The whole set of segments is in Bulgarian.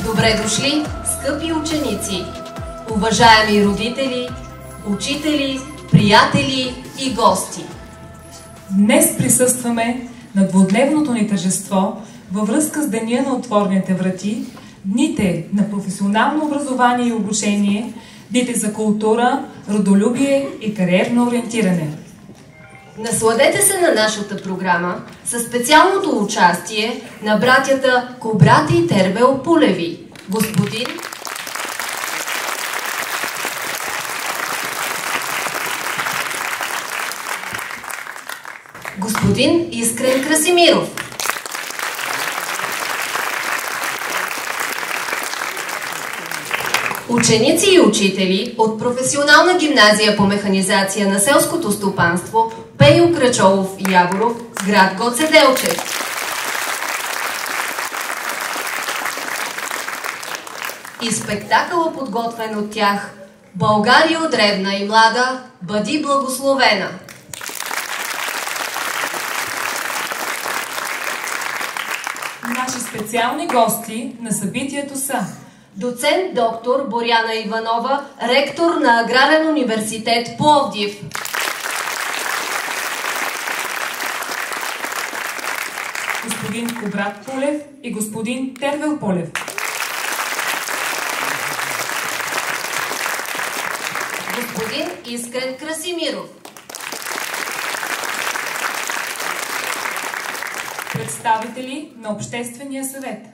Добре дошли, скъпи ученици, уважаеми родители, учители, приятели и гости! Днес присъстваме на двудневното ни тържество във връзка с Деня на отворените врати, дните на професионално образование и обучение, дните за култура, родолюбие и кариерно ориентиране. Насладете се на нашата програма със специалното участие на братята Кубрат и Тервел Пулеви, господин Искрен Красимиров, ученици и учители от професионална гимназия по механизация на селското стопанство Пейо Крачолов Яворов, град Гоце Делчев. И спектакъла, подготвен от тях: България древна и млада, бъди благословена! Наши специални гости на събитието са доцент доктор Боряна Иванова, ректор на Аграрен университет Пловдив. Господин Кубрат Пулев и господин Тервел Пулев. Господин Искрен Красимиров. Представители на Обществения съвет.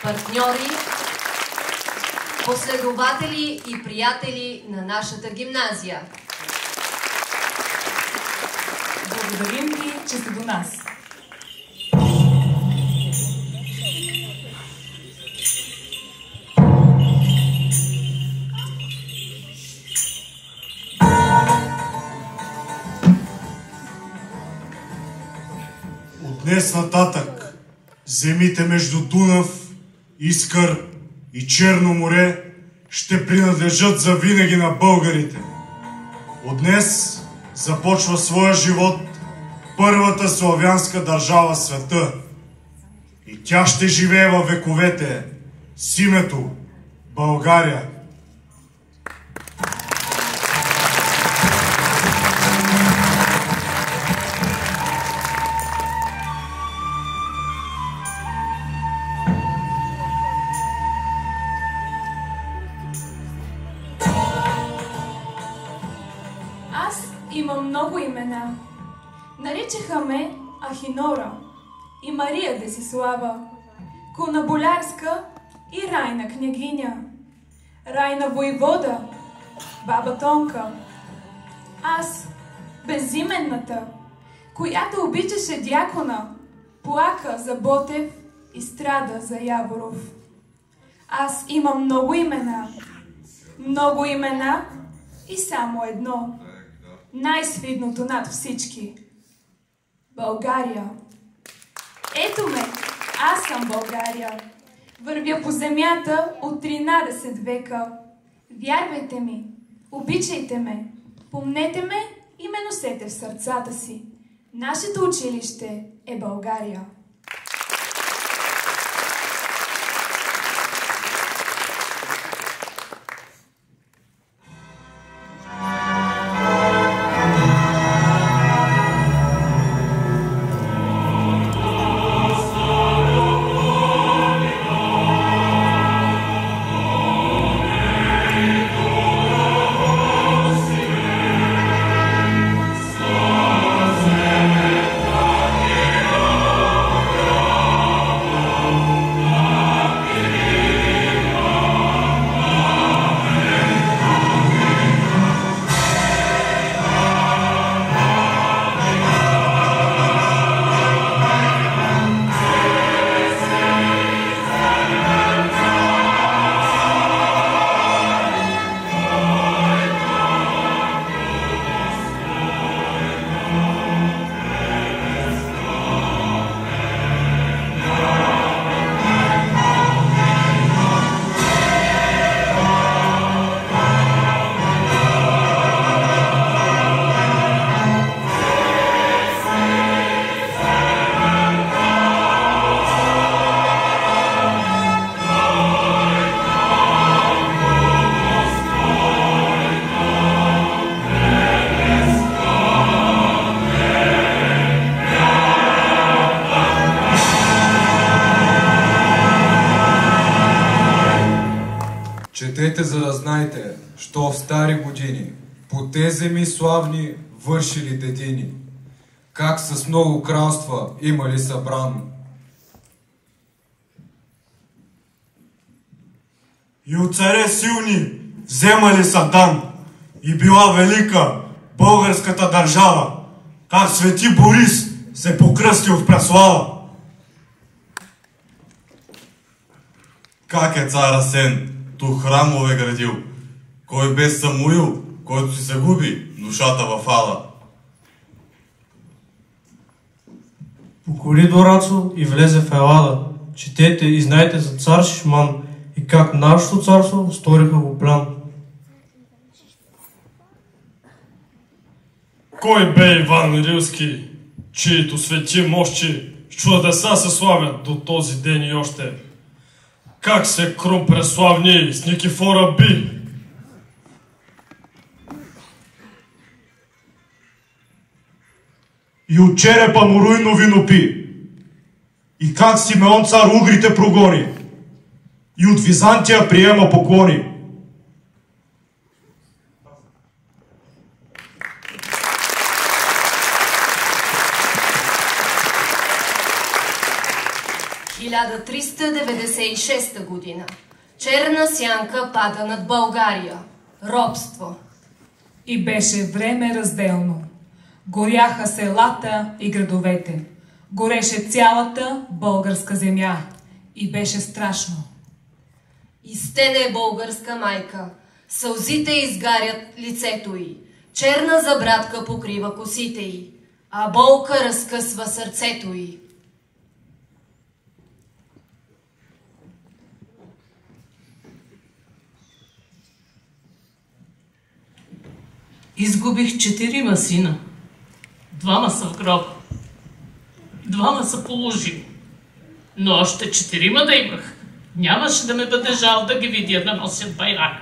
Партньори, последователи и приятели на нашата гимназия. Благодарим ви, че сте до нас. От днес нататък земите между Дунав, Искър и Черно море ще принадлежат завинаги на българите. От днес започва своя живот първата славянска държава в света. И тя ще живее във вековете с името България. Имам много имена. Наричаха ме Ахинора и Мария Десислава, Конаболярска и Райна княгиня, Райна войвода, баба Тонка. Аз, безименната, която обичаше дякона, плака за Ботев и страда за Яворов. Аз имам много имена и само едно. Най-свидното над всички. България. Ето ме, аз съм България. Вървя по земята от 13 века. Вярвайте ми, обичайте ме, помнете ме и ме носете в сърцата си. Нашето училище е България. Четете, за да знаете, що в стари години по те земи славни вършили детини, как с много кралства имали събран. И от царе силни вземали са дан, и била велика българската държава, как свети Борис се покръстил в преслава. Как е цар Асен ту храмове градил, кой без Самуил, който си загуби душата в ада. Покори Дорацо и влезе в Елада. Четете и знайте за цар Шишман и как нашето царство сториха го план. Кой бе Иван Рилски, чието свети мощи с чудеса се славят до този ден и още? Как се Крум преславни с Никифора би? И от черепа му руйно вино пи, и как Симеон цар угрите прогони, и от Византия приема поклони. В 1396 година черна сянка пада над България. Робство. И беше време разделно. Горяха селата и градовете. Гореше цялата българска земя. И беше страшно. Изтене българска майка. Сълзите изгарят лицето й. Черна забрадка покрива косите й. А болка разкъсва сърцето й. Изгубих 4 сина. 2 са в гроба. 2 са положили. Но още 4 да имах. Нямаше да ме бъде жал да ги видя да носят байрак.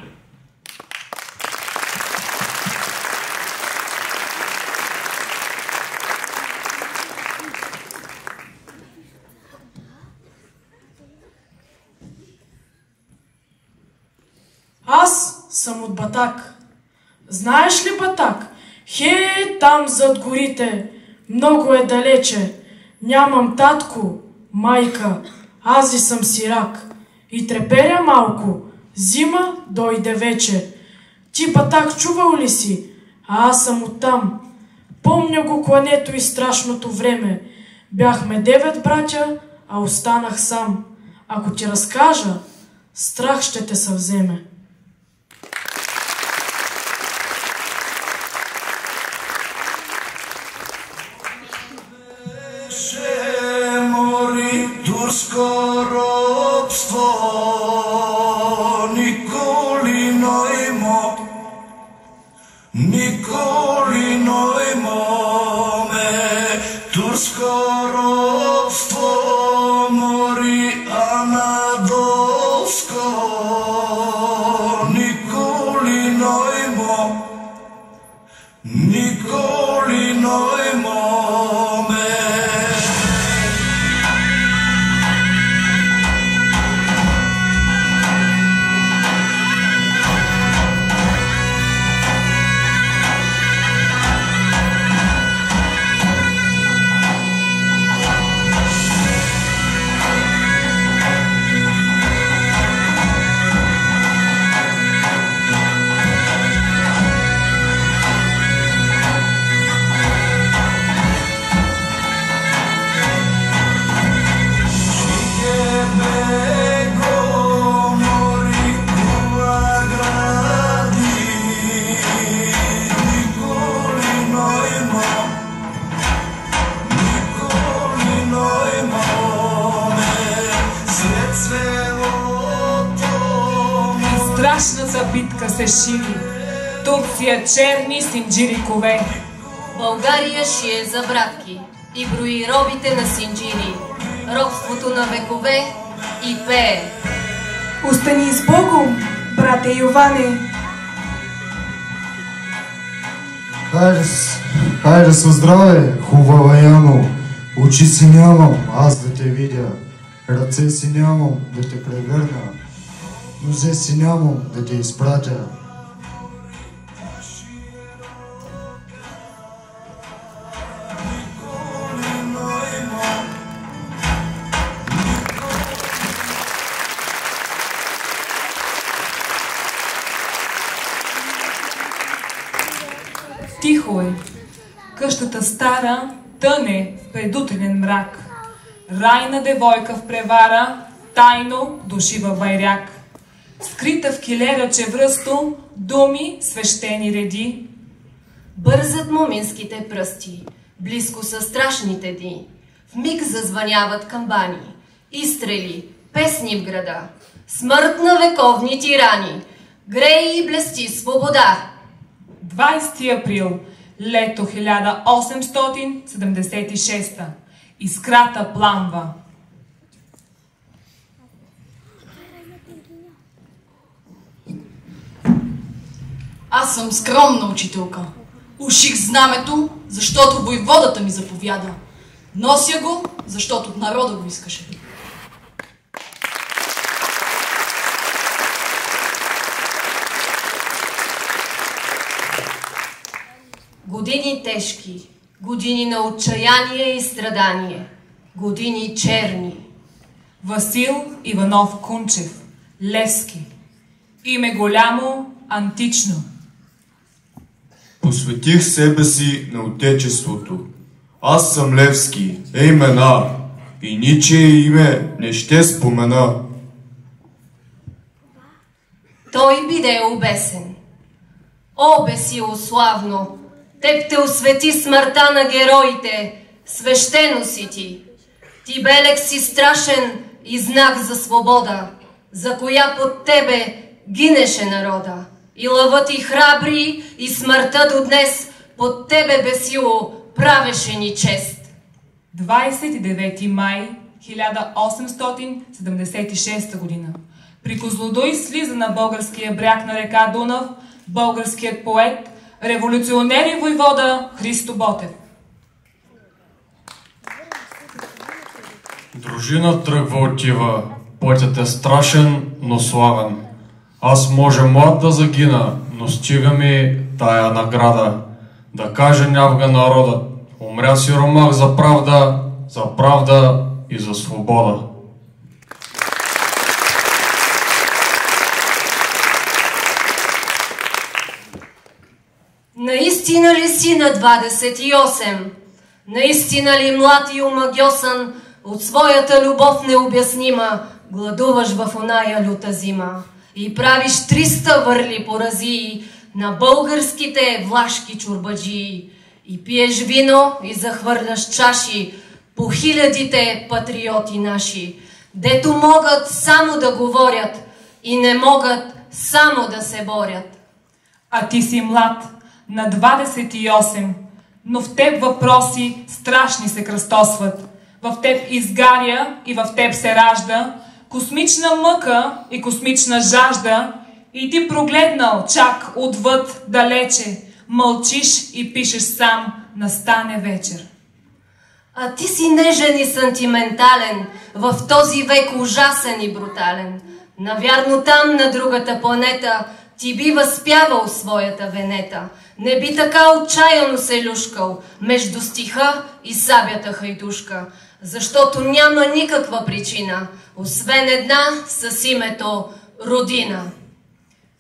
Аз съм от Батак. Знаеш ли Батак? Хей, там зад горите. Много е далече. Нямам татко, майка. Аз и съм сирак. И треперя малко. Зима дойде вече. Ти Батак чувал ли си? А аз съм оттам. Помня го клането и страшното време. Бяхме 9 братя, а останах сам. Ако ти разкажа, страх ще те съвземе. Турско робство николи ноймо ме турско робство мори анадолско николи ноймо ме. Страшната битка се шири. Турция черни синджирикове. България шие за братки и брои робите на синджири. Робството на векове и пее. Остани с Богом, брате Йоване. Хайде със здраве, хубава Яно. Очи си нямам, аз да те видя. Ръце си нямам, да те прегърна. но взе си нямам да те изпратя. Тихо е. Къщата стара тъне в предутренен мрак. Райна девойка в превара тайно дошива байрак. Скрита в килера чевръсто думи свещени реди. Бързат моминските пръсти, близко са страшните дни. В миг зазвъняват камбани, изстрели, песни в града. Смърт на вековни тирани, грее и блести свобода. 20 април, лето 1876. Искрата пламва. Аз съм скромна учителка. Уших знамето, защото войводата ми заповяда. Нося го, защото народа го искаше. Години тежки, години на отчаяние и страдание, години черни. Васил Иванов Кунчев, Левски. Име голямо, антично. Посветих себе си на отечеството. Аз съм Левски, имена, и ничие име не ще спомена. Той биде обесен. О, Бесило славно! Теб те освети смъртта на героите, свещено си ти. Ти белег си страшен и знак за свобода, за коя под тебе гинеше народа. И лъвът и храбри, и смъртта до днес под тебе, Бесило, правеше ни чест. 29 май 1876 година. При Козлодуй слиза на българския бряг на река Дунав българският поет, революционер и войвода Христо Ботев. Дружина тръгва отива, пътят е страшен, но славен. Аз може млад да загина, но стига ми тая награда. Да каже нявга народът, умря сиромах за правда и за свобода. Наистина ли си на 28? Наистина ли млад и омагьосан, от своята любов необяснима, гладуваш в оная люта зима и правиш 300 върли поразии на българските влашки чурбаджии и пиеш вино и захвърляш чаши по хилядите патриоти наши, дето могат само да говорят и не могат само да се борят. А ти си млад, на 28, но в теб въпроси страшни се кръстосват. В теб изгаря и в теб се ражда космична мъка и космична жажда и ти прогледнал чак отвъд далече, мълчиш и пишеш сам, настане вечер. А ти си нежен и сантиментален, в този век ужасен и брутален. Навярно там, на другата планета, ти би възпявал своята венета. Не би така отчаяно се люшкал между стиха и сабята хайдушка, защото няма никаква причина, освен една с името Родина.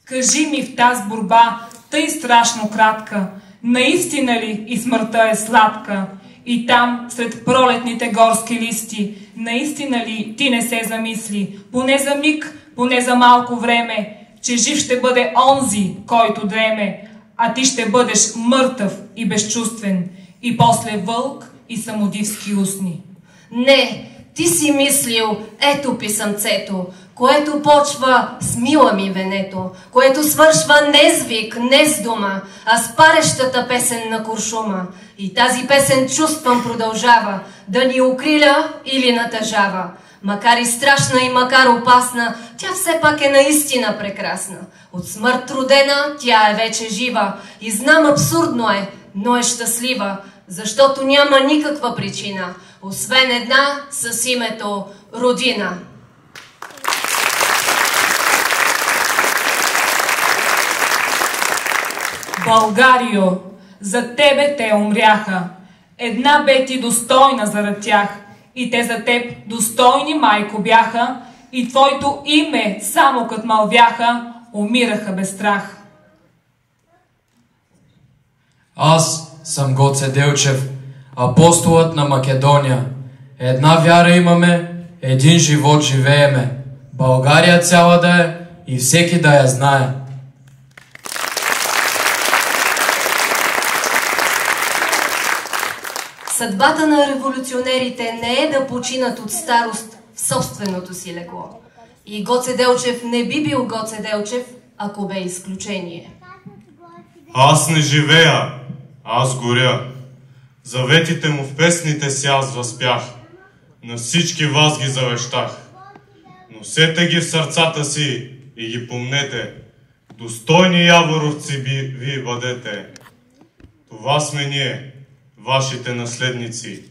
Кажи ми в тази борба, тъй страшно кратка, наистина ли и смъртта е сладка? И там, сред пролетните горски листи, наистина ли ти не се замисли, поне за миг, поне за малко време, че жив ще бъде онзи, който дреме, а ти ще бъдеш мъртъв и безчувствен, и после вълк и самодивски устни. Не, ти си мислил, ето писъмцето, което почва с мила ми венето, което свършва не с вик, не с дума, а с парещата песен на куршума. И тази песен чувствам продължава, да ни укриля или натъжава. Макар и страшна и макар опасна, тя все пак е наистина прекрасна. От смърт родена, тя е вече жива. И знам, абсурдно е, но е щастлива, защото няма никаква причина, освен една с името Родина. Българио, за тебе те умряха. Една бе ти достойна зарад тях, и те за теб достойни, майко, бяха, и твоето име, само като мълвяха, умираха без страх. Аз съм Гоце Делчев, апостолът на Македония. Една вяра имаме, един живот живееме. България цяла да е и всеки да я знае. Съдбата на революционерите не е да починат от старост в собственото си легло. И Гоце Делчев не би бил Гоце Делчев, ако бе изключение. Аз не живея, аз горя. Заветите му в песните си аз възпях. На всички вас ги завещах. Носете ги в сърцата си и ги помнете. Достойни яворовци вие бъдете. Това сме ние, вашите наследници.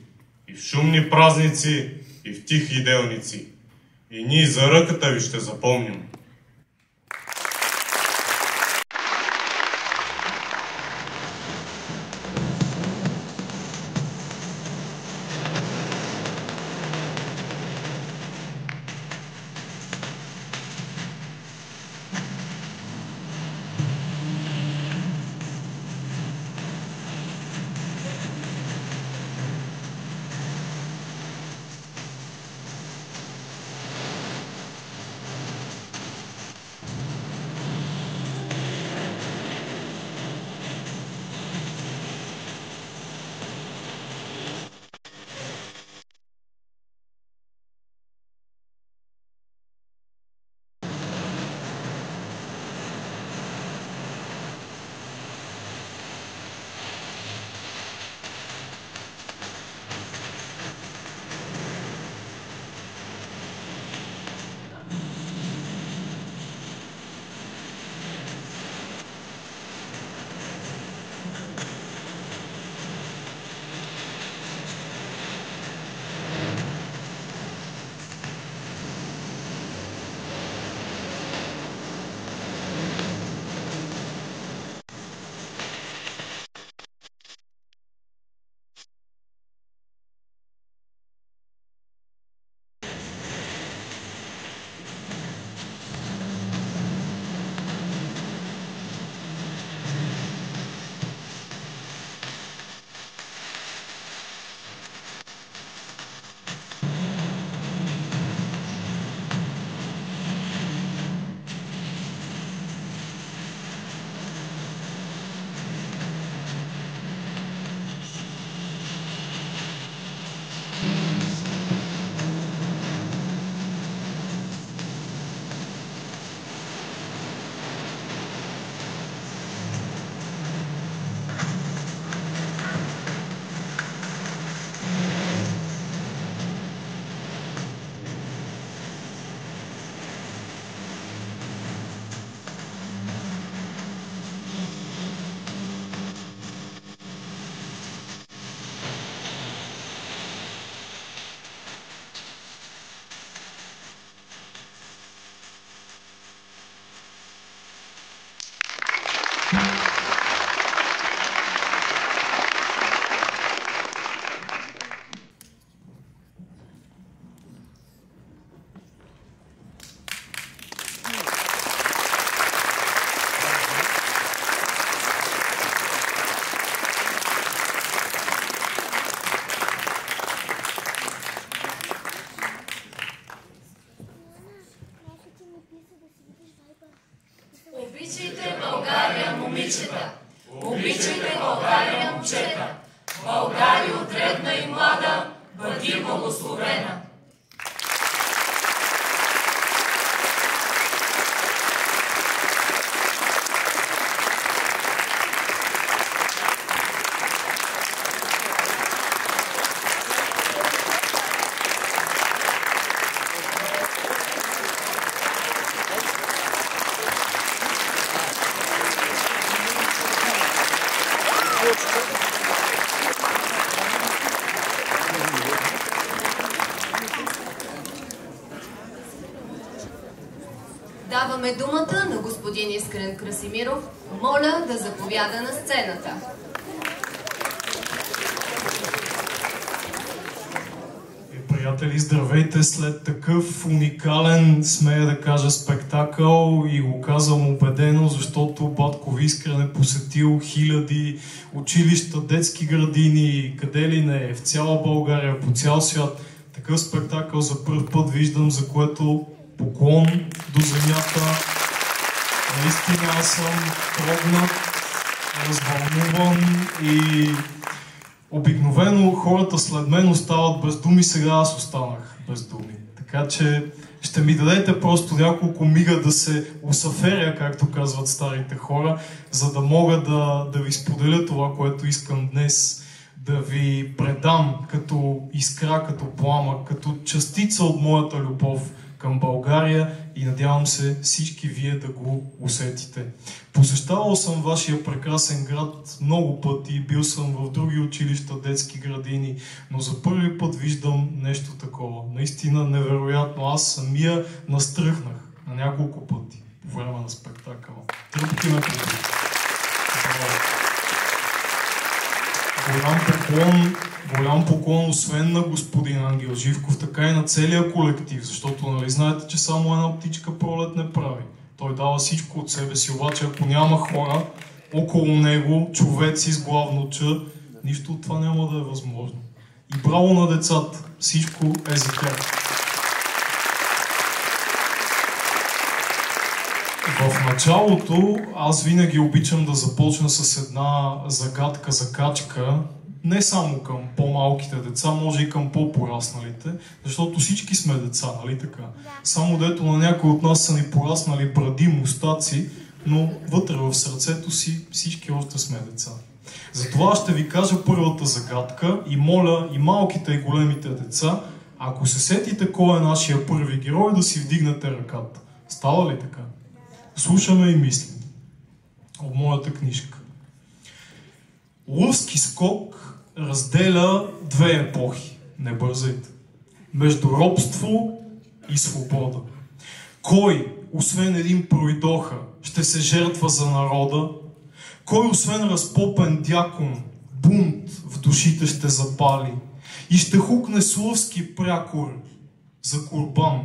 И в шумни празници, и в тихи делници. И ние за ръката ви ще запомним. Обичайте България, момичета! Обичайте България, момчета! България отредна и млада, бъди благословена! Даваме думата на господин Искрен Красимиров. Моля да заповяда на сцената. Приятели, здравейте! След такъв уникален, смея да кажа, спектакъл, и го казвам убедено, защото Батко Искрен е посетил хиляди училища, детски градини, къде ли не, в цяла България, по цял свят. Такъв спектакъл за първ път виждам, за което поклон до земята. Наистина аз съм трогнат, развълнуван и обикновено хората след мен остават без думи, сега аз останах без думи. Така че ще ми дадете просто няколко мига да се усаферя, както казват старите хора, за да мога да ви споделя това, което искам днес да ви предам като искра, като пламък, като частица от моята любов към България и надявам се всички вие да го усетите. Посещавал съм вашия прекрасен град много пъти, бил съм в други училища, детски градини, но за първи път виждам нещо такова. Наистина невероятно. Аз самия настръхнах на няколко пъти по време на спектакъла. Тръпки ме победи. Голям поклон освен на господин Ангел Живков, така и на целия колектив, защото нали знаете, че само една птичка пролет не прави. Той дава всичко от себе си, обаче ако няма хора около него, човеци с главно Ч, нищо от това няма да е възможно. И браво на децата, всичко е за тях. В началото аз винаги обичам да започна с една загадка, закачка, не само към по-малките деца, може и към по-порасналите, защото всички сме деца, нали така? Само дето на някой от нас са ни пораснали бради, мустаци, но вътре в сърцето си всички още сме деца. Затова ще ви кажа първата загадка и моля и малките и големите деца, ако се сетите кой е нашия първи герой, да си вдигнете ръката. Става ли така? Слушаме и мислим. От моята книжка. Лъвски скок разделя две епохи. Не бързайте. Между робство и свобода. Кой, освен един пройдоха, ще се жертва за народа? Кой, освен разпопен дякон, бунт в душите ще запали и ще хукне с лъвски прякор за курбан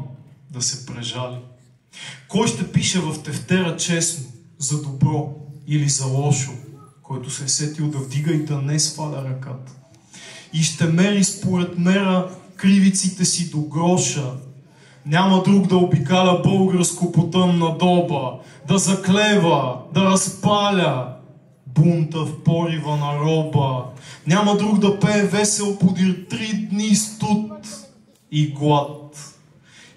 да се прежали? Кой ще пише в тефтера честно, за добро или за лошо, който се е сетил да вдига и да не сваля ръката? И ще мери според мера кривиците си до гроша. Няма друг да обикаля българско по тъмна доба, да заклева, да разпаля бунта в порива на роба. Няма друг да пее весел подир 3 дни студ и глад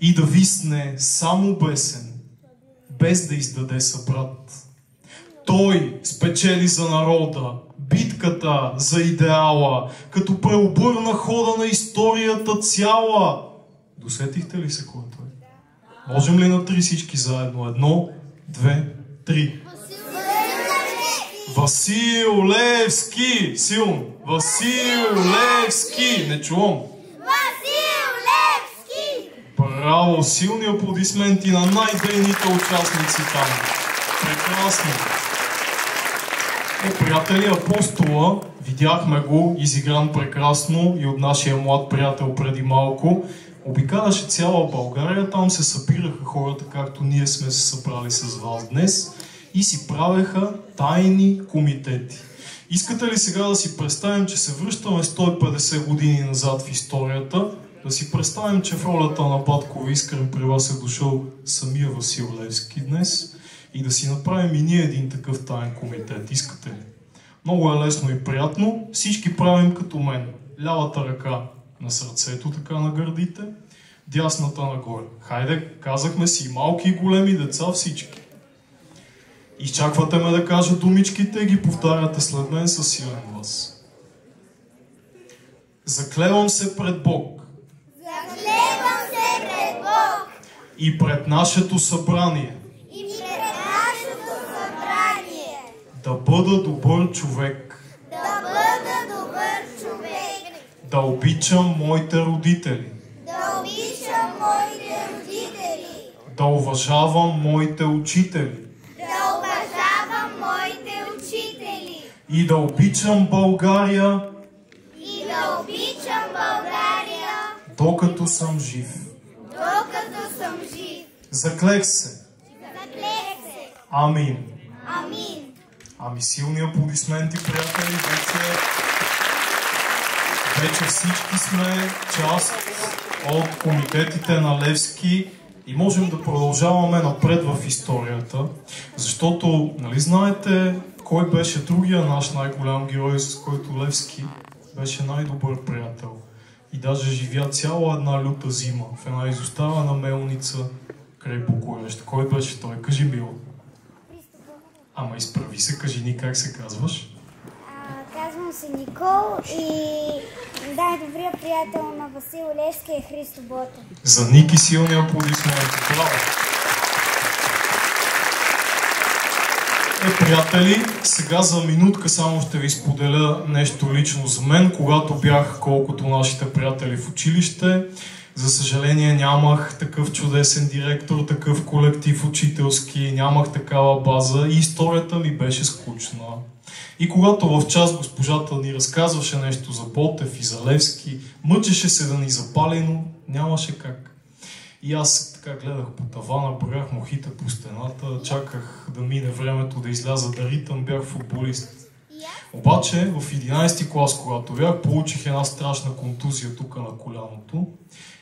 и да висне само бесен, без да издаде събрат. Той спечели за народа битката за идеала, като преобърна хода на историята цяла. Досетихте ли се кой е той? Можем ли на 3 всички заедно? 1, 2, 3. Васил Левски! Силно! Васил Левски! Не чувам! Васил Левски! Браво! Силни аплодисменти на най-дейните участници там. Прекрасно! Приятели, Апостола, видяхме го, изигран прекрасно и от нашия млад приятел преди малко. Обикаляше цяла България, там се събираха хората, както ние сме се събрали с вас днес и си правеха тайни комитети. Искате ли сега да си представим, че се връщаме 150 години назад в историята, да си представим, че в ролята на Батко Искрен при вас е дошъл самия Васил Левски днес и да си направим и ние един такъв таен комитет. Искате ли? Много е лесно и приятно. Всички правим като мен. Лявата ръка на сърцето, така на гърдите, дясната нагоре. Хайде, казахме си, малки и големи деца всички. Изчаквате ме да кажа думичките и ги повтаряте след мен със силен глас. Заклевам се пред Бог. Заклевам се пред Бог. И пред нашето събрание. И пред нашето събрание. Да бъда добър човек. Да бъда добър човек. Да обичам моите родители. Да обичам моите родители. Да уважавам моите учители. Да уважавам моите учители. И да обичам България. И да обичам България. Докато съм жив. Докато съм жив. Заклех се. Заклех се. Амин. Амин. Ами силни аплодисменти, приятели. Вече всички сме част от комитетите на Левски и можем да продължаваме напред в историята, защото, нали знаете, кой беше другия наш най-голям герой, с който Левски беше най-добър приятел и даже живя цяла една люта зима в една изоставена мелница край Букурещ. Кой беше той? Кажи, Мила. Ама изправи се, кажи ни как се казваш. Казвам се Никол и най-добрият приятел на Васил Левски е Христо Ботев. За Ники силни аплодисменти. Браво! Приятели, сега за минутка само ще ви споделя нещо лично за мен. Когато бях колкото нашите приятели в училище, за съжаление нямах такъв чудесен директор, такъв колектив учителски, нямах такава база и историята ми беше скучна. И когато в час госпожата ни разказваше нещо за Ботев и за Левски, мъчеше се да ни запали, но нямаше как. И аз така гледах по тавана, броях мухите по стената, чаках да мине времето да изляза да ритам, бях футболист. Обаче в 11 клас, когато бях, получих една страшна контузия тук на коляното.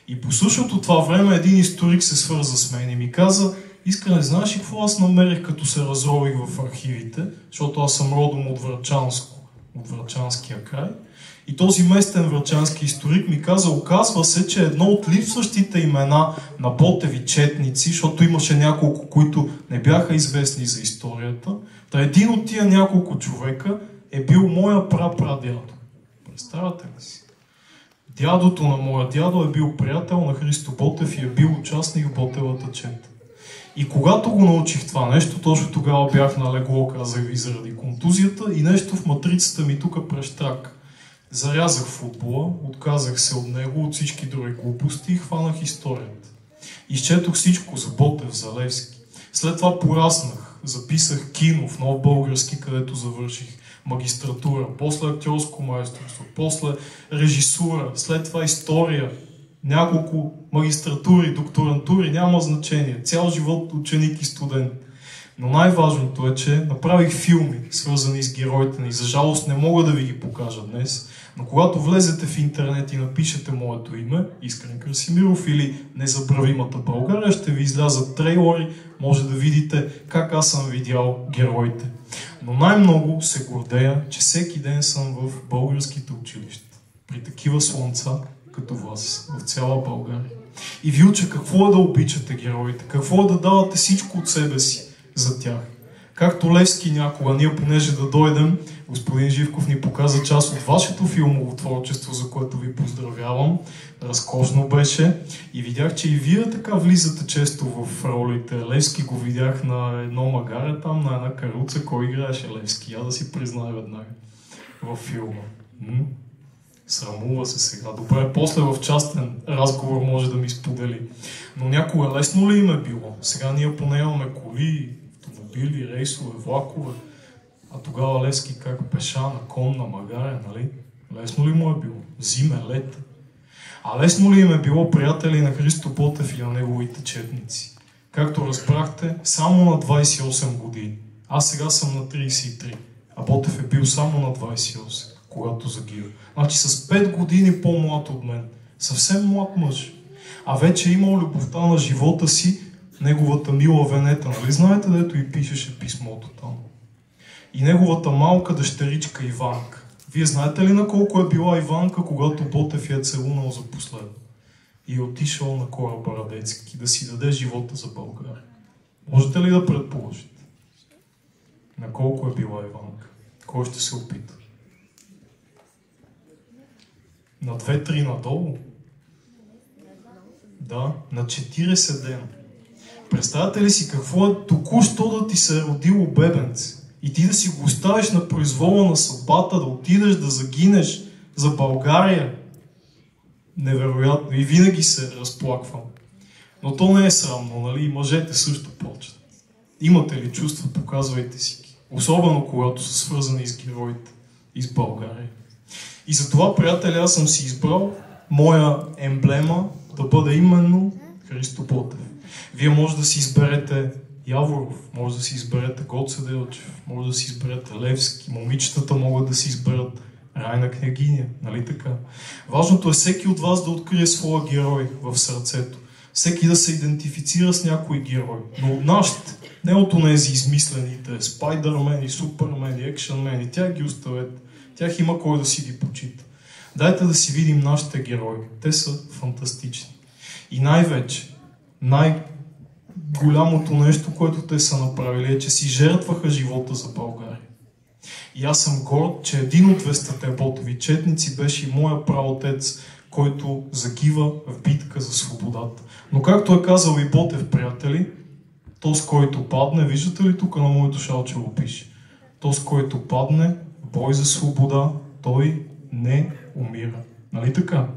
И по същото това време един историк се свърза с мен и ми каза: Искрен, знаеш ли какво аз намерих, като се разрових в архивите, защото аз съм родом от Врачанско, от Врачанския край. И този местен врачански историк ми каза: оказва се, че едно от липсващите имена на Ботеви четници, защото имаше няколко, които не бяха известни за историята, та един от тия няколко човека е бил моя прапрадядо. Представяте ли си? Дядото на моя дядо е бил приятел на Христо Ботев и е бил участник в Ботевата чета. И когато го научих това нещо, точно тогава бях на легло, казах ви, заради контузията и нещо в матрицата ми тук прещрак. Зарязах футбола, отказах се от него, от всички други глупости и хванах историята. Изчетох всичко за Ботев, за Левски. След това пораснах, записах кино в Нов български, където завърших магистратура, после актьорско майсторство, после режисура, след това история, няколко магистратури, докторантури, няма значение. Цял живот ученик и студент. Но най-важното е, че направих филми, свързани с героите ни. За жалост не мога да ви ги покажа днес, но когато влезете в интернет и напишете моето име, Искрен Красимиров или Незабравимата България, ще ви излязат трейлери, може да видите как аз съм видял героите. Но най-много се гордея, че всеки ден съм в българските училища, при такива слънца, като вас, в цяла България. И ви уча какво е да обичате героите, какво е да давате всичко от себе си за тях. Както Левски някога, ние понеже да дойдем, господин Живков ни показа част от вашето филмово творчество, за което ви поздравявам. Разкошно беше и видях, че и вие така влизате често в ролите. Левски го видях на едно магаре там, на една каруца. Кой играеше Левски? Я да си призная веднага във филма. Срамува се сега. Добре, после в частен разговор може да ми сподели. Но някога лесно ли им е било? Сега ние поне имаме коли, автомобили, рейсове, влакове. А тогава Левски как пеша, на кон, на магаре, нали? Лесно ли му е било? Зиме, лето. А лесно ли им е било, приятели, на Христо Ботев и на неговите четници? Както разбрахте, само на 28 години. Аз сега съм на 33, а Ботев е бил само на 28, когато загива. Значи с 5 години по-млад от мен. Съвсем млад мъж. А вече е имал любовта на живота си, неговата мила Венета. Нали знаете, дето и пишеше писмото там? И неговата малка дъщеричка Иванка. Вие знаете ли на колко е била Иванка, когато Ботев я е целунал за последно? И е отишъл на кораба Радецки да си даде живота за България. Можете ли да предположите? На колко е била Иванка? Кой ще се опита? На 2-3 надолу? Да, на 40 дена. Представете ли си какво е току-що да ти се е родило бебенце и ти да си го оставиш на произвола на съдбата, да отидеш да загинеш за България? Невероятно. И винаги се разплаквам. Но то не е срамно, нали? И мъжете също почват. Имате ли чувства, показвайте си ги. Особено когато са свързани с героите из България. И затова, приятели, аз съм си избрал моя емблема да бъде именно Христо Ботев. Вие може да си изберете Яворов, може да си изберете Гоце Делчев, може да си изберете Левски, момичетата могат да си изберат Райна Княгиня, нали така? Важното е всеки от вас да открие своя герой в сърцето. Всеки да се идентифицира с някой герой. Но от нашите, не от онези измислените Спайдърмени, Супермени, Екшънмени, тях ги оставете. Тях има кой да си ги почита. Дайте да си видим нашите герои. Те са фантастични. И най-вече, най-голямото нещо, което те са направили е, че си жертваха живота за България. И аз съм горд, че един от 200-те Ботеви четници беше и моя праотец, който загива в битка за свободата. Но както е казал и Ботев, приятели, то с който падне, виждате ли тук на моето шалче го пише, то с който падне, бой за свобода, той не умира. Нали така?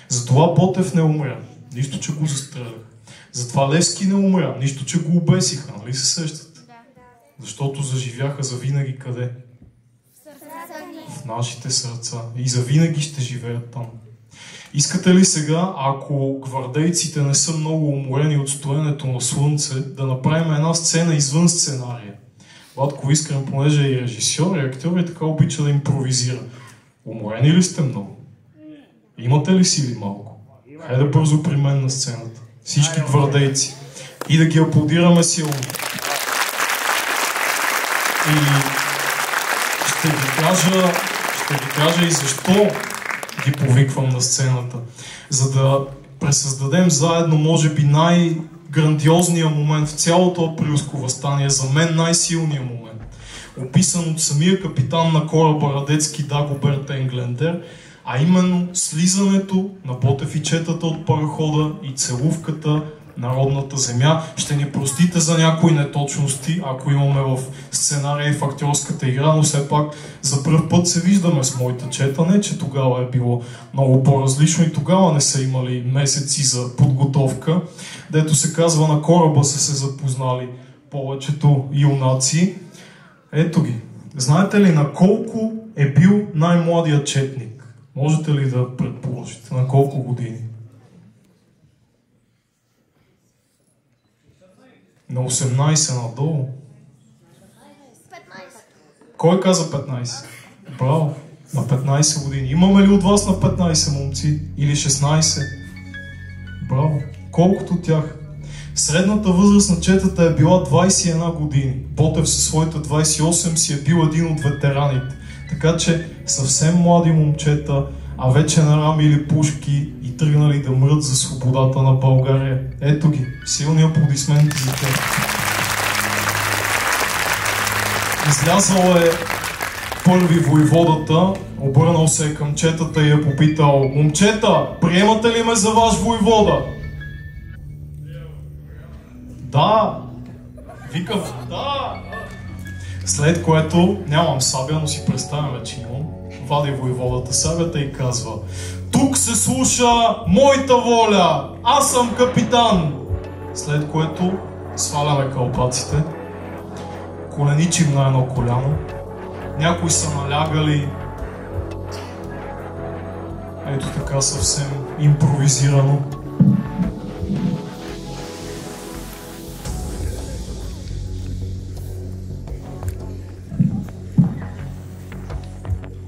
Затова Ботев не умря. Нищо, че го застрелях. Затова Левски не умря. Нищо, че го обесиха. Нали се сещате? Защото заживяха завинаги къде? В нашите сърца. И завинаги ще живеят там. Искате ли сега, ако гвардейците не са много уморени от стоенето на слънце, да направим една сцена извън сценария? Владко Искрен, понеже е и режисьор, и актьор, и така обича да импровизира. Уморени ли сте много? Имате ли сили малко? Хайде бързо при мен на сцената. Всички гвардейци. И да ги аплодираме силно. И ще ви кажа и защо ги повиквам на сцената. За да пресъздадем заедно, може би, най-грандиозния момент в цялото априлско въстание, за мен най-силния момент, описан от самия капитан на кораба Радецки Дагоберт Енглендер, а именно слизането на Ботев и четата от парахода и целувката на родната земя. Ще ни простите за някои неточности, ако имаме в сценария и в актьорската игра, но все пак за пръв път се виждаме с моята чета. Не, че тогава е било много по-различно и тогава не са имали месеци за подготовка. Дето се казва, на кораба са се запознали повечето юнаци. Ето ги. Знаете ли на колко е бил най-младият четник? Можете ли да предположите? На колко години? На 18 надолу. 15. Кой каза 15? Браво! На 15 години. Имаме ли от вас на 15 момци? Или 16? Браво! Колкото от тях. Средната възраст на четата е била 21 години. Ботев със своите 28 си е бил един от ветераните. Така че съвсем млади момчета, а вече нарамили пушки и тръгнали да мрат за свободата на България. Ето ги, силни аплодисменти за тях. Излязъл е първи войводата, обърнал се към четата и е попитал: момчета, приемате ли ме за ваш войвода? Да! Викам, да! След което, нямам сабя, но си представяме, че имам, вади войводата сабята и казва: тук се слуша моята воля! Аз съм капитан! След което сваляме кълпаците, коленичим на едно коляно, някои са налягали, ето така съвсем импровизирано.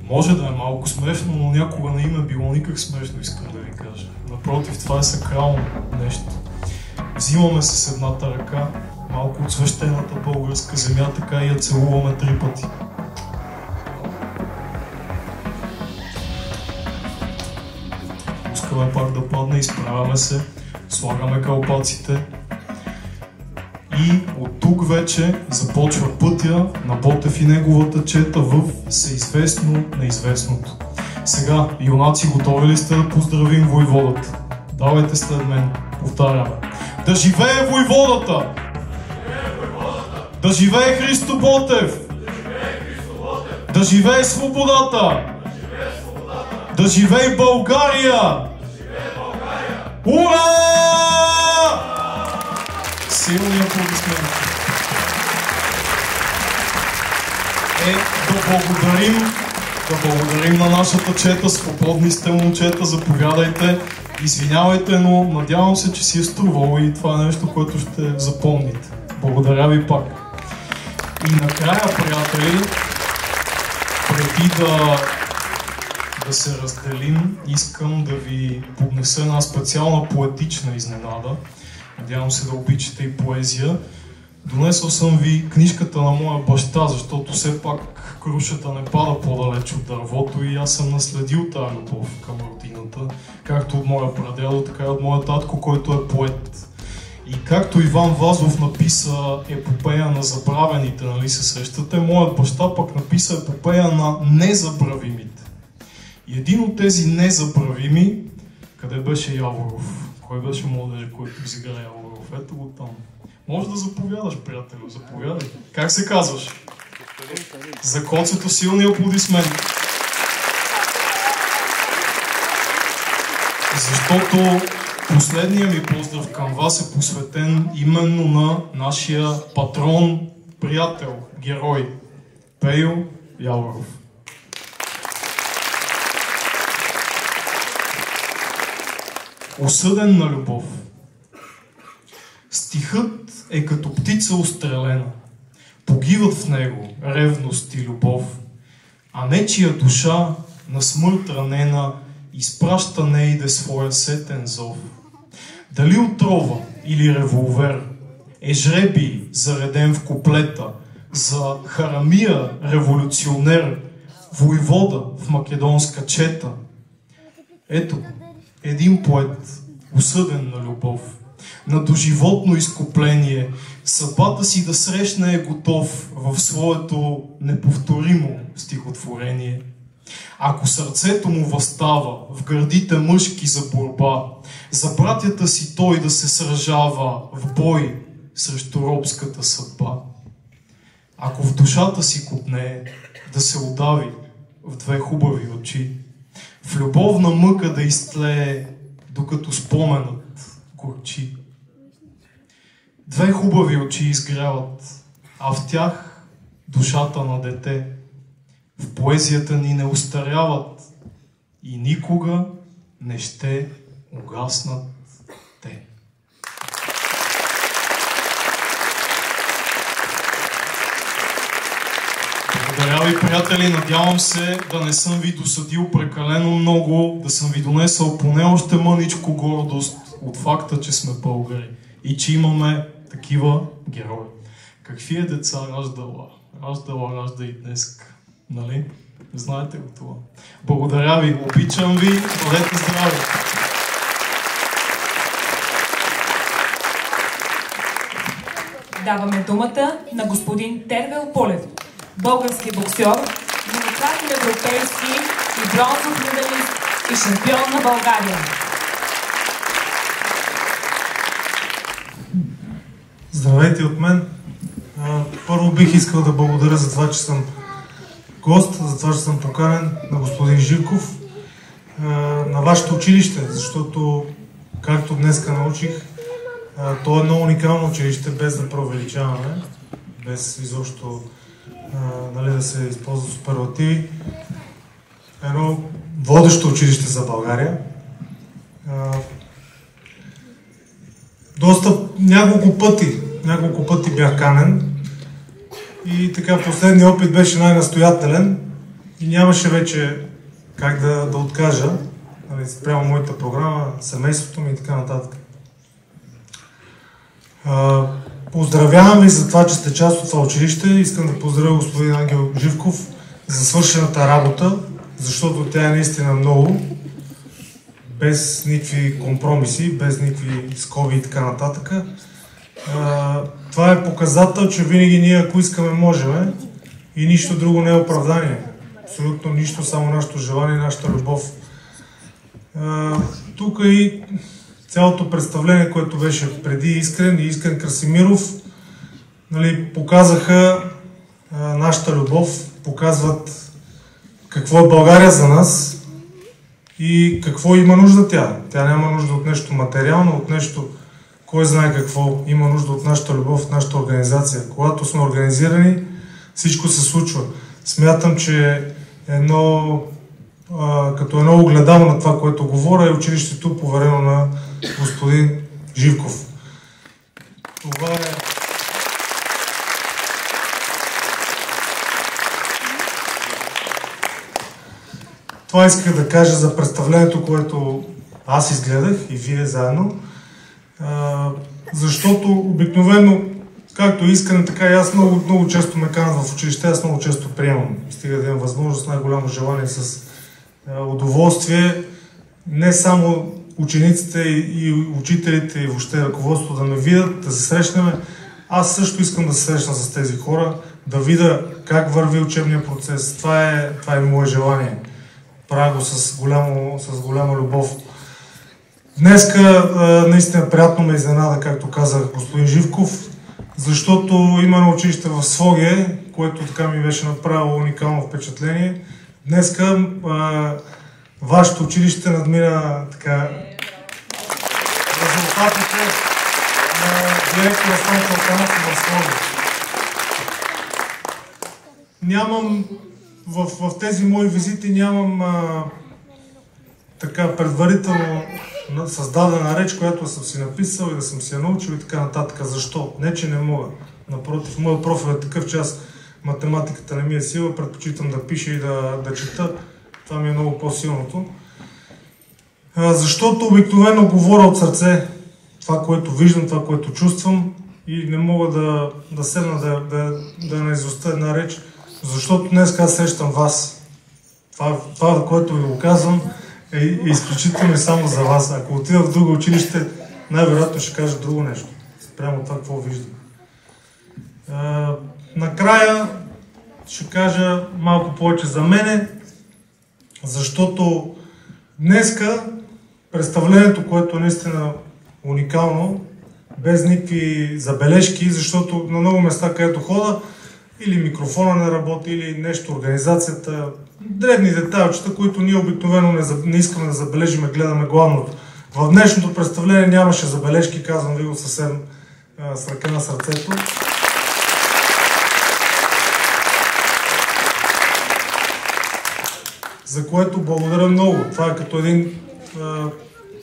Може да е малко смешно, но някога не им е било никак смешно, искам да ви кажа. Напротив, това е сакрално нещо. Взимаме се с едната ръка малко от свещената българска земя, така и я целуваме 3 пъти. Пускаме пак да падне, изправяме се, слагаме кълпаците. И от тук вече започва пътя на Ботев и неговата чета в всеизвестно неизвестното. Сега, юнаци, готови ли сте да поздравим войводата? Давайте след мен, повтаряме. Да живее войводата! Да живее Христо Ботев! Да живее свободата! Да живее България! Ура! Силни аплодисменти. Да благодарим на нашата чета, свободни сте момчета, заповядайте. Извинявайте, но надявам се, че си е струвало и това е нещо, което ще запомните. Благодаря ви пак. И накрая, приятели, преди да се разделим, искам да ви поднеса една специална поетична изненада. Надявам се да обичате и поезия. Донесъл съм ви книжката на моя баща, защото все пак крушата не пада по-далеч от дървото и аз съм наследил тази любов към родината, както от моя прадядо, така и от моя татко, който е поет. И както Иван Вазов написа епопея на забравените, нали се срещате, моят баща пък написа епопея на незабравимите. И един от тези незабравими, къде беше Яворов? Кой беше младежа, който изигра Яворов? Ето го там. Може да заповядаш, приятелю, заповядай. Как се казваш? За Коцето силни аплодисменти. Защото последният ми поздрав към вас е посветен именно на нашия патрон, приятел, герой, Пейо Яворов. Осъден на любов. Стихът е като птица устрелена. Погиват в него ревност и любов, а нечия душа на смърт ранена изпраща нейде своя сетен зов. Дали отрова или револвер е жребий зареден в куплета за Харамия революционер, войвода в македонска чета. Ето, един поет, осъден на любов, на доживотно изкупление, съдбата си да срещне е готов в своето неповторимо стихотворение. Ако сърцето му въстава в гърдите мъжки за борба, за братята си той да се сражава в бой срещу робската съдба. Ако в душата си копнее да се удави в две хубави очи, в любовна мъка да изтлее, докато споменът горчи. Две хубави очи изгряват, а в тях душата на дете. В поезията ни не устаряват и никога не ще угаснат те. Благодаря ви, приятели. Надявам се да не съм ви досадил прекалено много, да съм ви донесъл поне още мъничко гордост от факта, че сме българи и че имаме такива герои. Какви е деца раждала? Ражда и днес. Нали? Знаете го това. Благодаря ви, обичам ви, бъдете здрави! Даваме думата на господин Тервел Полев, български боксер, многократен европейски и бронзов медалист и шампион на България. Здравейте от мен. Първо бих искал да благодаря за това, че съм гост, за това, че съм поканен на господин Живков на вашето училище, защото, както днеска научих, то е едно уникално училище, без да преувеличаваме, без изобщо да се използва суперлативи. Едно водещо училище за България. Няколко пъти бях канен и така последният опит беше най-настоятелен и нямаше вече как да откажа, спрямо моята програма, семейството ми и така нататък. Поздравявам ви за това, че сте част от това училище. Искам да поздравя господин Ангел Живков за свършената работа, защото тя е наистина много, без никакви компромиси, без никакви скоби и така нататък. Това е показател, че винаги ние, ако искаме, можем и нищо друго не е оправдание. Абсолютно нищо, само нашето желание, нашата любов. Тук и цялото представление, което беше преди Искрен и Искрен Красимиров, показаха нашата любов, показват какво е България за нас и какво има нужда тя. Тя няма нужда от нещо материално, от нещо кой знае какво има нужда от нашата любов, нашата организация. Когато сме организирани, всичко се случва. Смятам, че като едно огледало на това, което говоря, е училището поверено на господин Живков. Това е... Това исках да кажа за представлението, което аз изгледах и вие заедно. Защото обикновено, както Искрен, така и аз много често ме канат в училище, аз много често приемам. Стига да имам възможност, най-голямо желание с удоволствие. Не само учениците и учителите и въобще ръководството да ме видят, да се срещнем. Аз също искам да се срещна с тези хора, да видя как върви учебния процес. Това е мое желание. Правя го с голяма любов. Днеска наистина приятно ме изненада, както казах господин Живков, защото има на училище в Своге, което така ми беше направило уникално впечатление. Днеска вашето училище надмина така резултатите на директора Станко Алканов в Своге. Нямам в тези мои визити нямам така предварително създадена реч, която съм си написал и да съм си я научил и така нататък. Защо? Не, че не мога. Напротив, моят профил е такъв, че аз математиката не ми е сила, предпочитам да пиша и да чета. Това ми е много по-силното. Защото обикновено говоря от сърце това, което виждам, това, което чувствам и не мога да седна да наизуста една реч, защото днес аз срещам вас. Това, което ви го казвам, е изключително и само за вас. Ако отида в друго училище, най-вероятно ще кажа друго нещо. Спрямо това, какво виждам. Накрая ще кажа малко повече за мене, защото днеска представлението, което е наистина уникално, без никакви забележки, защото на много места, където хода, или микрофона не работи, или нещо, организацията, дребни детайлчета, които ние обикновено не искаме да забележим, гледаме главното. В днешното представление нямаше забележки, казвам ви го съвсем с ръка на сърцето. За което благодаря много. Това е като един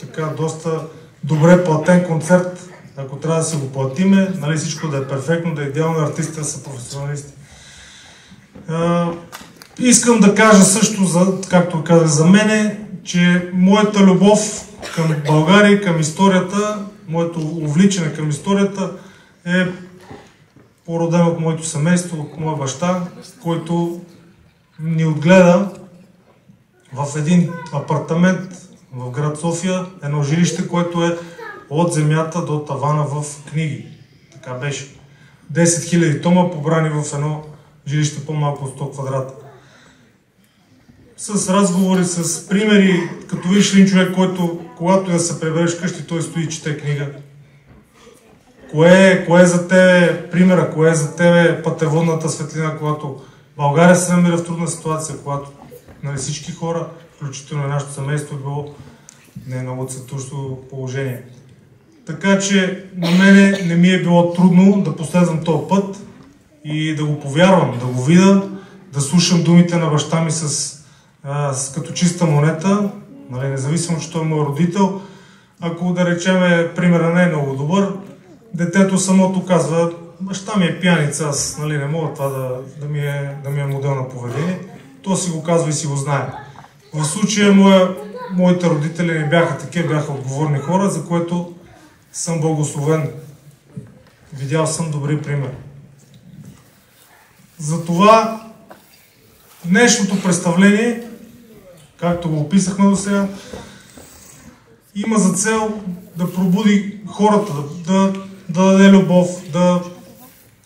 така доста добре платен концерт. Ако трябва да се го платиме, нали, всичко да е перфектно, да е идеално, артистите да са професионалисти. Искам да кажа също, както казах за мене, че моята любов към България, към историята, моето увличане към историята е породено от моето семейство, от моя баща, който ни отгледа в един апартамент в град София, едно жилище, което е от земята до тавана в книги. Така беше. 10 000 тома побрани в едно жилище по-малко от 100 квадрата. С разговори, с примери, като видиш един човек, който, когато да се прибереш къщи, той стои и чете книга. Кое е за тебе примера, кое е за тебе пътеводната светлина, когато България се намира в трудна ситуация, когато всички хора, включително нашето семейство, е било не много цветущо положение. Така че на мене не ми е било трудно да последвам този път и да го повярвам, да го видя, да слушам думите на баща ми като чиста монета, нали, независимо, че той е мой родител. Ако да речем примера не е много добър, детето самото казва: баща ми е пияница, аз нали, не мога това да ми е модел на поведение. То си го казва и си го знае. В случая моите родители не бяха такива, бяха отговорни хора, за което съм благословен. Видял съм добри примери. Затова днешното представление, както го описахме до сега, има за цел да пробуди хората, да даде любов,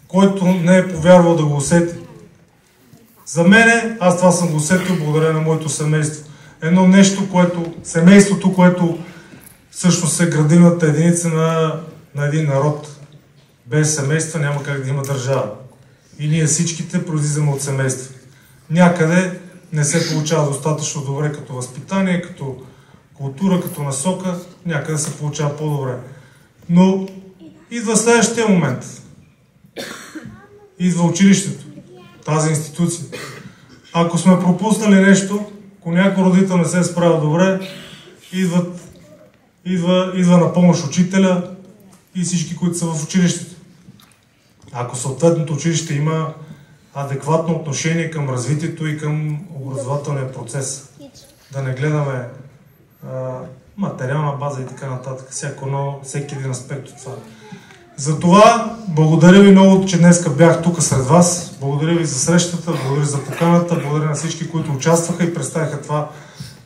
който не е повярвал да го усети. За мене, аз това съм го усетил благодаря на моето семейство. Едно нещо, семейството, което всъщност е градивната единица на един народ. Без семейства няма как да има държава. И ние всичките произлизаме от семейства. Някъде не се получава достатъчно добре като възпитание, като култура, като насока, някъде се получава по-добре. Но идва следващия момент. Идва училището, тази институция. Ако сме пропуснали нещо, ако някой родител не се е справил добре, идва на помощ учителя и всички, които са в училището. Ако съответното училище има адекватно отношение към развитието и към образователния процес. Да не гледаме материална база и така нататък. Всеки един аспект от това. Затова благодаря ви много, че днеска бях тук сред вас. Благодаря ви за срещата, благодаря за поканата, благодаря на всички, които участваха и представиха това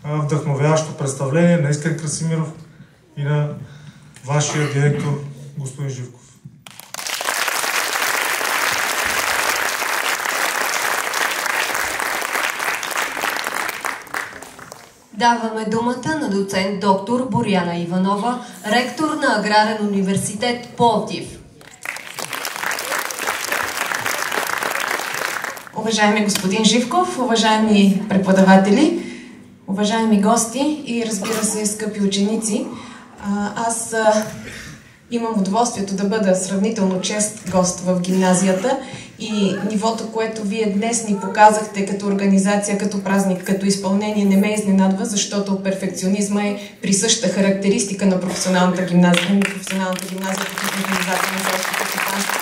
вдъхновяващо представление на Искрен Красимиров и на вашия директор господин Живков. Даваме думата на доцент доктор Боряна Иванова, ректор на Аграрен университет Пловдив. Уважаеми господин Живков, уважаеми преподаватели, уважаеми гости и разбира се, скъпи ученици, аз имам удоволствието да бъда сравнително чест гост в гимназията и нивото, което вие днес ни показахте като организация, като празник, като изпълнение, не ме изненадва, защото перфекционизма е присъща характеристика на професионалната гимназия, по организация на селското стопанство,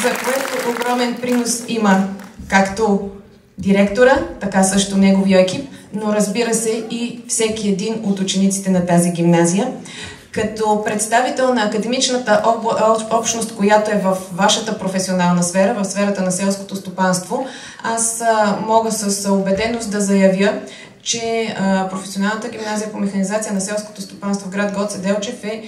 за което огромен принос има както директора, така също неговия екип, но разбира се и всеки един от учениците на тази гимназия. Като представител на академичната общност, която е в вашата професионална сфера, в сферата на селското стопанство, аз мога с убеденост да заявя, че професионалната гимназия по механизация на селското стопанство в град Гоце Делчев е,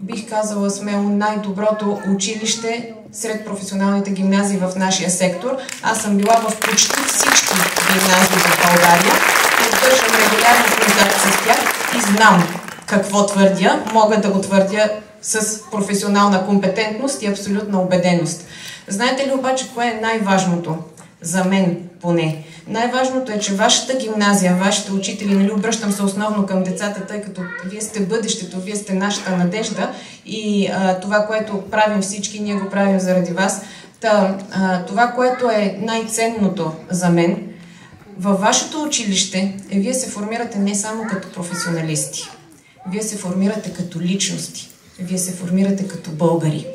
бих казала смело, най-доброто училище сред професионалните гимназии в нашия сектор. Аз съм била в почти всички гимназии в България, поддържам регулярно контакт с тях и знам какво твърдя. Мога да го твърдя с професионална компетентност и абсолютна убеденост. Знаете ли обаче кое е най-важното? За мен поне. Най-важното е, че вашата гимназия, вашите учители, обръщам се основно към децата, тъй като вие сте бъдещето, вие сте нашата надежда и това, което правим всички, ние го правим заради вас. Това, което е най-ценното за мен, във вашето училище вие се формирате не само като професионалисти, вие се формирате като личности, вие се формирате като българи.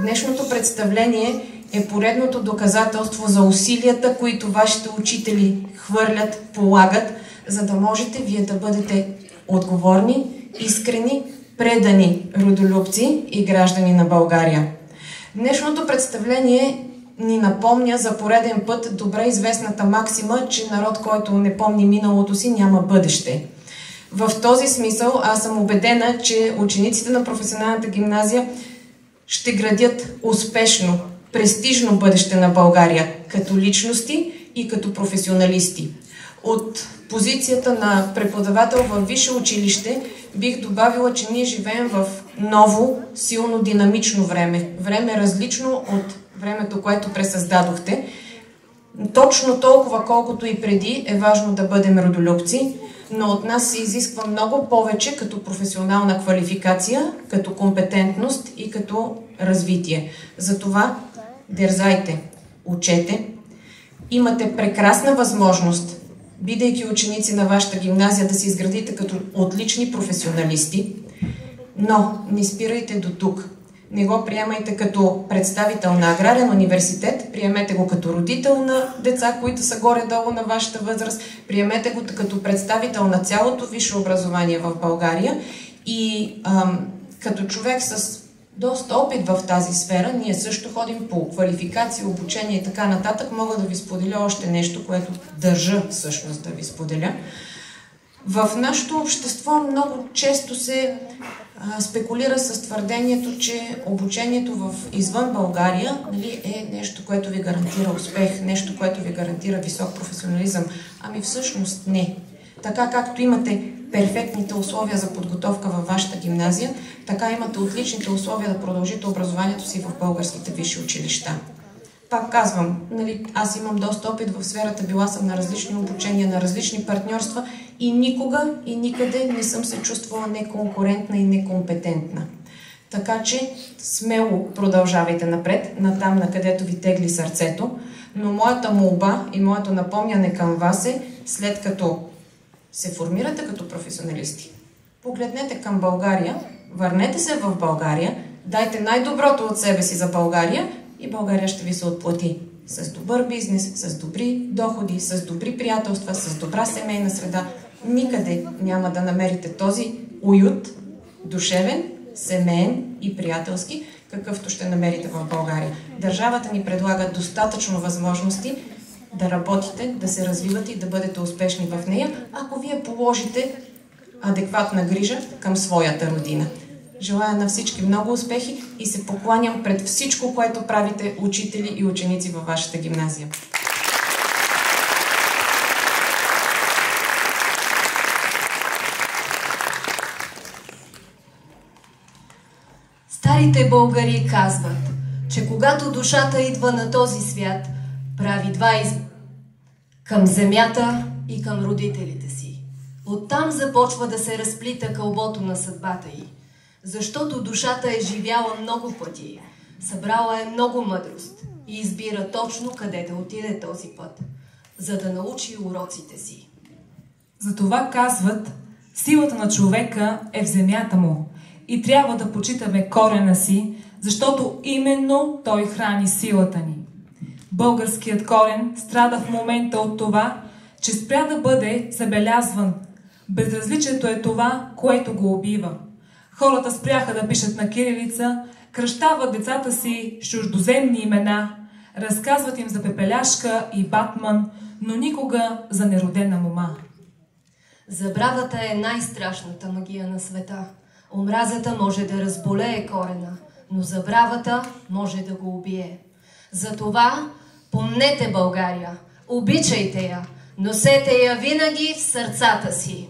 Днешното представление е поредното доказателство за усилията, които вашите учители хвърлят, полагат, за да можете вие да бъдете отговорни, искрени, предани родолюбци и граждани на България. Днешното представление ни напомня за пореден път добре известната максима, че народ, който не помни миналото си, няма бъдеще. В този смисъл аз съм убедена, че учениците на професионалната гимназия ще градят успешно, престижно бъдеще на България като личности и като професионалисти. От позицията на преподавател в висше училище бих добавила, че ние живеем в ново, силно динамично време. Време различно от времето, което пресъздадохте. Точно толкова, колкото и преди, е важно да бъдем родолюбци, но от нас се изисква много повече като професионална квалификация, като компетентност и като развитие. Затова дерзайте, учете. Имате прекрасна възможност, бидейки ученици на вашата гимназия, да се изградите като отлични професионалисти, но не спирайте до тук. Не го приемайте като представител на Аграрен университет, приемете го като родител на деца, които са горе-долу на вашата възраст, приемете го като представител на цялото висше образование в България и като човек с доста опит в тази сфера, ние също ходим по квалификация, обучение и така нататък. Мога да ви споделя още нещо, което държа всъщност да ви споделя. В нашето общество много често се спекулира с твърдението, че обучението извън България е нещо, което ви гарантира успех, нещо, което ви гарантира висок професионализъм. Ами всъщност не. Така както имате перфектните условия за подготовка във вашата гимназия, така имате отличните условия да продължите образованието си в българските висши училища. Пак казвам, аз имам доста опит в сферата, била съм на различни обучения, на различни партньорства И никога и никъде не съм се чувствала неконкурентна и некомпетентна. Така че смело продължавайте напред, натам, на където ви тегли сърцето, но моята молба и моето напомняне към вас е, след като се формирате като професионалисти, погледнете към България, върнете се в България, дайте най-доброто от себе си за България и България ще ви се отплати с добър бизнес, с добри доходи, с добри приятелства, с добра семейна среда. Никъде няма да намерите този уют, душевен, семейен и приятелски, какъвто ще намерите в България. Държавата ни предлага достатъчно възможности да работите, да се развивате и да бъдете успешни в нея, ако вие положите адекватна грижа към своята родина. Желая на всички много успехи и се покланям пред всичко, което правите учители и ученици във вашата гимназия. Старите българи казват, че когато душата идва на този свят, прави два избора – към земята и към родителите си. Оттам започва да се разплита кълбото на съдбата й, защото душата е живяла много пъти, събрала е много мъдрост и избира точно къде да отиде този път, за да научи уроците си. Затова казват, силата на човека е в земята му и трябва да почитаме корена си, защото именно той храни силата ни. Българският корен страда в момента от това, че спря да бъде забелязван. Безразличието е това, което го убива. Хората спряха да пишат на кирилица, кръщават децата си с чуждоземни имена, разказват им за Пепеляшка и Батман, но никога за неродена мома. Забравата е най-страшната магия на света. Омразата може да разболее корена, но забравата може да го убие. Затова помнете България, обичайте я, носете я винаги в сърцата си.